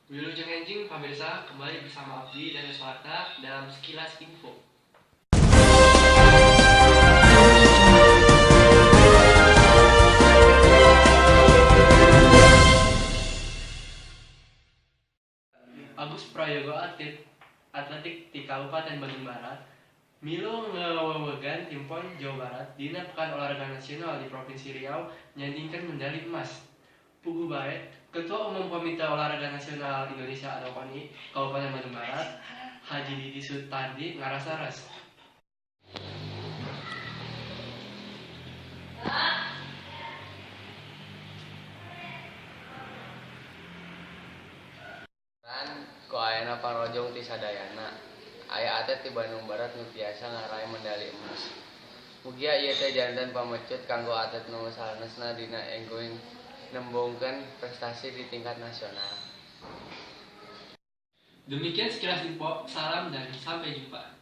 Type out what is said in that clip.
Wilujeng Enjing pemirsa, kembali bersama Abdi dan Yuswarta dalam Sekilas Info. Agus Prayogo atletik di Kabupaten Bandung Barat milu ngewewegan tim PON Jawa Barat dina Pekan Olahraga Nasional di Provinsi Riau nyandingkan medali emas. Pugu bae, Ketua Umum Komite Olahraga Nasional Indonesia atau KONI Kabupaten Bandung Barat, Haji Didi Sutardi ngarasaras. Ku ayeuna parojong ti sadayana. Aya atlet ti Bandung Barat nu tiasa ngaraih medali emas. Mugia ieu teh janten pamecut kanggo atlet nu sanesna dina enggoing nembongkeun prestasi di tingkat nasional. Demikian Sekilas Info, salam dan sampai jumpa.